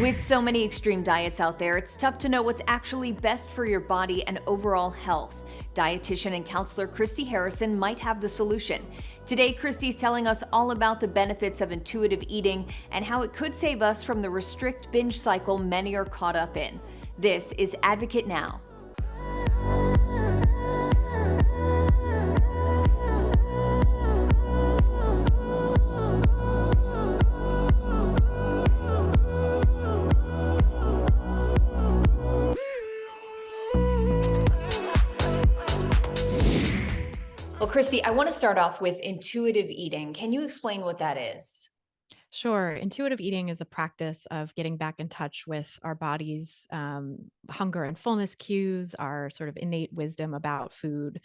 With so many extreme diets out there, it's tough to know what's actually best for your body and overall health. Dietitian and counselor Christy Harrison might have the solution. Today, Christy's telling us all about the benefits of intuitive eating and how it could save us from the restrict binge cycle many are caught up in. This is Advocate Now. Well, Christy, I want to start off with intuitive eating. Can you explain what that is? Sure. Intuitive eating is a practice of getting back in touch with our body's hunger and fullness cues, our sort of innate wisdom about food,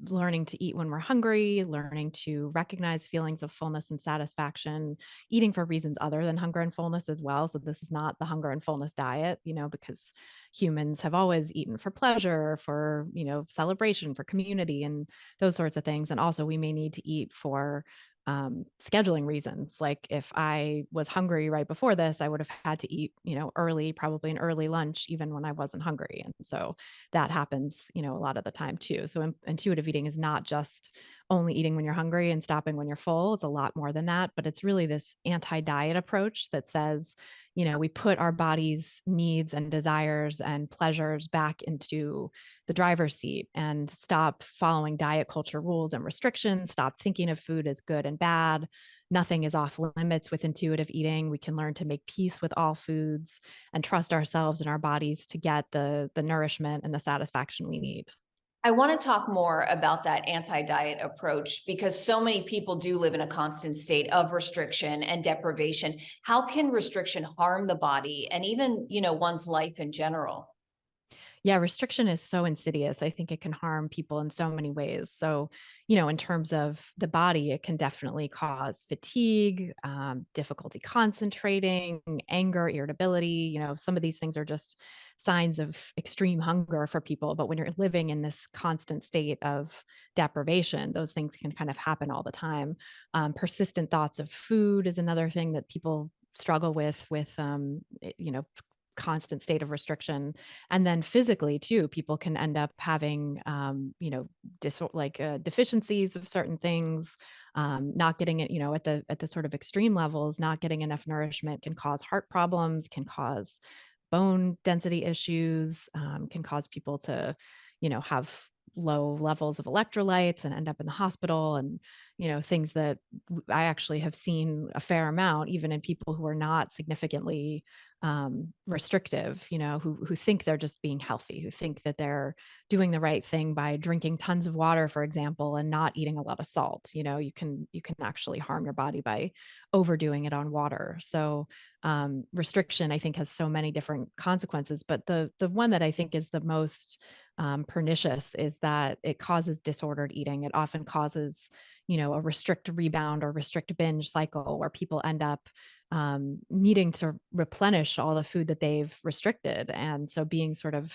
learning to eat when we're hungry, learning to recognize feelings of fullness and satisfaction, eating for reasons other than hunger and fullness as well. So, this is not the hunger and fullness diet, because humans have always eaten for pleasure, for, celebration, for community, and those sorts of things. And also, we may need to eat for scheduling reasons. Like if I was hungry right before this, I would have had to eat, early, probably an early lunch, even when I wasn't hungry. And so that happens, a lot of the time too. So intuitive eating is not just only eating when you're hungry and stopping when you're full. It's a lot more than that, but it's really this anti-diet approach that says, we put our body's needs and desires and pleasures back into the driver's seat and stop following diet culture rules and restrictions, stop thinking of food as good and bad. Nothing is off limits with intuitive eating. We can learn to make peace with all foods and trust ourselves and our bodies to get the nourishment and the satisfaction we need. I want to talk more about that anti-diet approach because so many people do live in a constant state of restriction and deprivation. How can restriction harm the body and even, one's life in general? Yeah, restriction is so insidious. I think it can harm people in so many ways. So, in terms of the body, it can definitely cause fatigue, difficulty concentrating, anger, irritability. Some of these things are just signs of extreme hunger for people. But when you're living in this constant state of deprivation, those things can kind of happen all the time. Persistent thoughts of food is another thing that people struggle with constant state of restriction. And then physically too, people can end up having, deficiencies of certain things, not getting it, at the sort of extreme levels, not getting enough nourishment can cause heart problems, can cause bone density issues, can cause people to, have low levels of electrolytes and end up in the hospital and things that I actually have seen a fair amount even in people who are not significantly restrictive, who think they're just being healthy, who think that they're doing the right thing by drinking tons of water, for example, and not eating a lot of salt. You can actually harm your body by overdoing it on water. So restriction, I think, has so many different consequences, but the one that I think is the most pernicious is that it causes disordered eating. It often causes, a restrict rebound or restrict binge cycle where people end up needing to replenish all the food that they've restricted. And so being sort of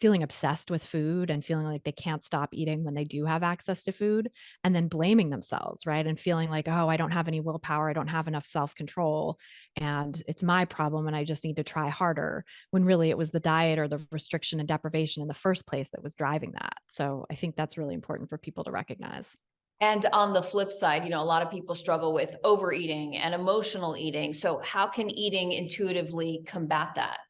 feeling obsessed with food and feeling like they can't stop eating when they do have access to food, and then blaming themselves, right? And feeling like, oh, I don't have any willpower. I don't have enough self control. And it's my problem. And I just need to try harder. When really it was the diet or the restriction and deprivation in the first place that was driving that. So I think that's really important for people to recognize. And on the flip side, a lot of people struggle with overeating and emotional eating. So, how can eating intuitively combat that?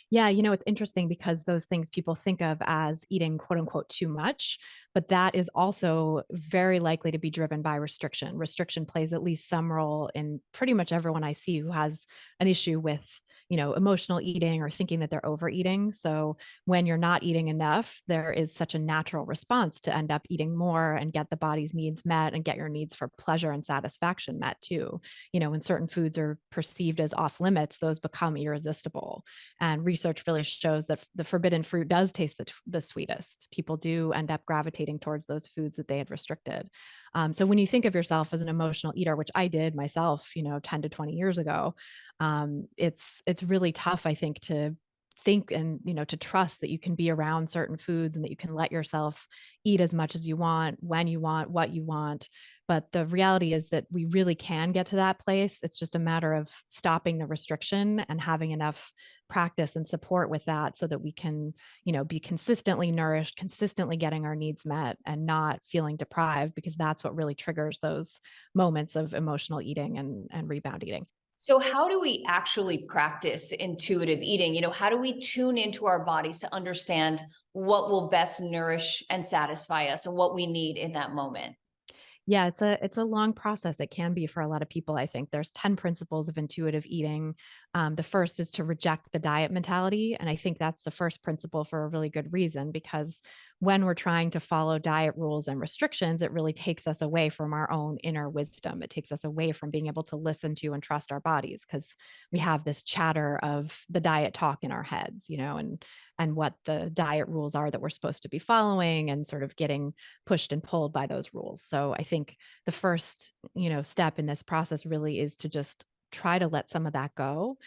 Yeah, it's interesting because those things people think of as eating quote unquote too much, but that is also very likely to be driven by restriction. Restriction plays at least some role in pretty much everyone I see who has an issue with, emotional eating or thinking that they're overeating. So when you're not eating enough, there is such a natural response to end up eating more and get the body's needs met and get your needs for pleasure and satisfaction met too. When certain foods are perceived as off limits, those become irresistible. And research really shows that the forbidden fruit does taste the sweetest. People do end up gravitating towards those foods that they had restricted. So when you think of yourself as an emotional eater, which I did myself, 10 to 20 years ago, it's really tough, I think, to think and to trust that you can be around certain foods and that you can let yourself eat as much as you want, when you want, what you want. But the reality is that we really can get to that place. It's just a matter of stopping the restriction and having enough practice and support with that so that we can, be consistently nourished, consistently getting our needs met and not feeling deprived, because that's what really triggers those moments of emotional eating and rebound eating. So how do we actually practice intuitive eating? How do we tune into our bodies to understand what will best nourish and satisfy us and what we need in that moment? Yeah, it's a long process. It can be for a lot of people. I think there's 10 principles of intuitive eating. The first is to reject the diet mentality. And I think that's the first principle for a really good reason, because when we're trying to follow diet rules and restrictions, it really takes us away from our own inner wisdom. It takes us away from being able to listen to and trust our bodies, because we have this chatter of the diet talk in our heads, and what the diet rules are that we're supposed to be following, and sort of getting pushed and pulled by those rules. So I think the first, step in this process really is to just try to let some of that go.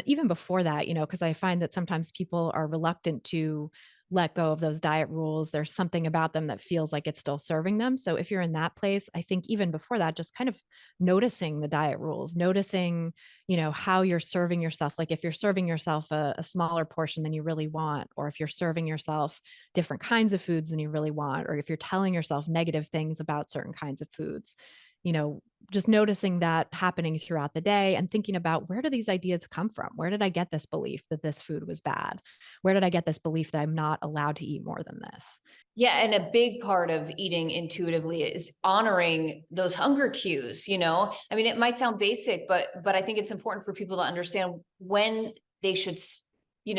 Even before that, because I find that sometimes people are reluctant to let go of those diet rules. There's something about them that feels like it's still serving them. So if you're in that place, I think even before that, just kind of noticing the diet rules, noticing, how you're serving yourself. Like if you're serving yourself a smaller portion than you really want, or if you're serving yourself different kinds of foods than you really want, or if you're telling yourself negative things about certain kinds of foods, you know, just noticing that happening throughout the day and thinking about, where do these ideas come from? Where did I get this belief that this food was bad? Where did I get this belief that I'm not allowed to eat more than this? Yeah, and a big part of eating intuitively is honoring those hunger cues. I mean, it might sound basic, but I think it's important for people to understand when they should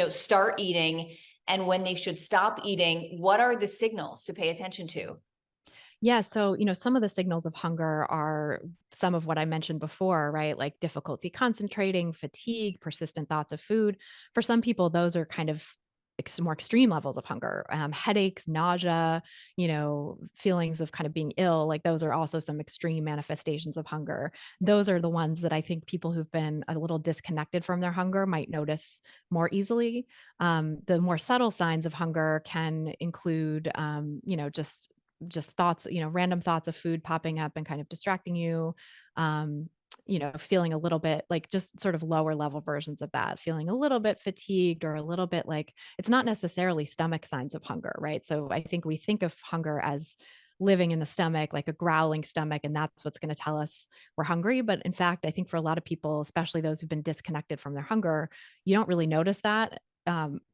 start eating and when they should stop eating. What are the signals to pay attention to? Yeah. So, some of the signals of hunger are some of what I mentioned before, right? Like difficulty concentrating, fatigue, persistent thoughts of food. For some people, those are kind of more extreme levels of hunger, headaches, nausea, feelings of kind of being ill. Like those are also some extreme manifestations of hunger. Those are the ones that I think people who've been a little disconnected from their hunger might notice more easily. The more subtle signs of hunger can include, just thoughts, random thoughts of food popping up and kind of distracting you. Um, feeling a little bit like just sort of lower level versions of that, feeling a little bit fatigued or a little bit like it's not necessarily stomach signs of hunger, right? So I think we think of hunger as living in the stomach, like a growling stomach, and that's what's going to tell us we're hungry. But in fact, I think for a lot of people, especially those who've been disconnected from their hunger, you don't really notice that.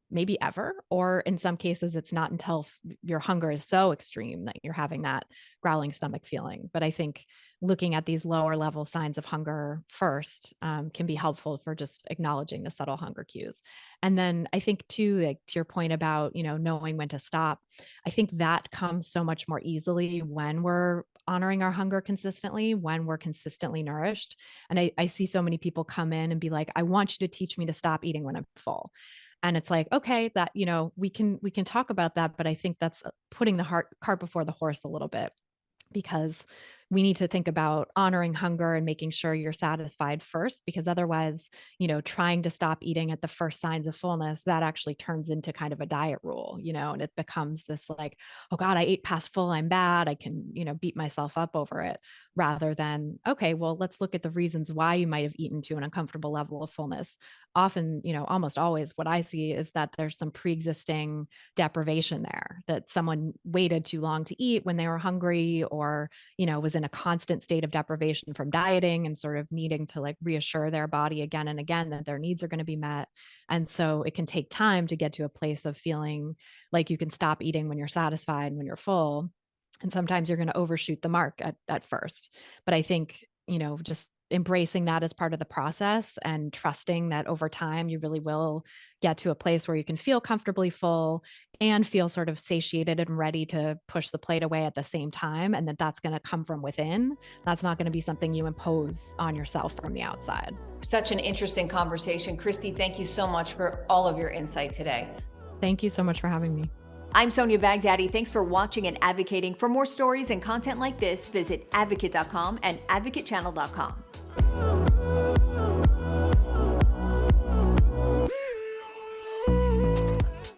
Maybe ever, or in some cases, it's not until your hunger is so extreme that you're having that growling stomach feeling. But I think looking at these lower level signs of hunger first can be helpful for just acknowledging the subtle hunger cues. And then I think too, like to your point about, knowing when to stop, I think that comes so much more easily when we're honoring our hunger consistently, when we're consistently nourished. And I see so many people come in and be like, I want you to teach me to stop eating when I'm full. And it's like, okay, that, we can talk about that, but I think that's putting the cart before the horse a little bit, because we need to think about honoring hunger and making sure you're satisfied first, because otherwise, trying to stop eating at the first signs of fullness, that actually turns into kind of a diet rule, and it becomes this like, oh God, I ate past full, I'm bad. I can, beat myself up over it, rather than, okay, well, let's look at the reasons why you might have eaten to an uncomfortable level of fullness. Often, almost always what I see is that there's some pre-existing deprivation there, that someone waited too long to eat when they were hungry, or was in a constant state of deprivation from dieting and sort of needing to like reassure their body again and again that their needs are going to be met. And so it can take time to get to a place of feeling like you can stop eating when you're satisfied, when you're full. And sometimes you're going to overshoot the mark at first. But I think, just embracing that as part of the process and trusting that over time you really will get to a place where you can feel comfortably full and feel sort of satiated and ready to push the plate away at the same time, and that's going to come from within. That's not going to be something you impose on yourself from the outside. Such an interesting conversation. Christy, thank you so much for all of your insight today. Thank you so much for having me. I'm Sonia Baghdadi. Thanks for watching and advocating. For more stories and content like this, visit advocate.com and advocatechannel.com.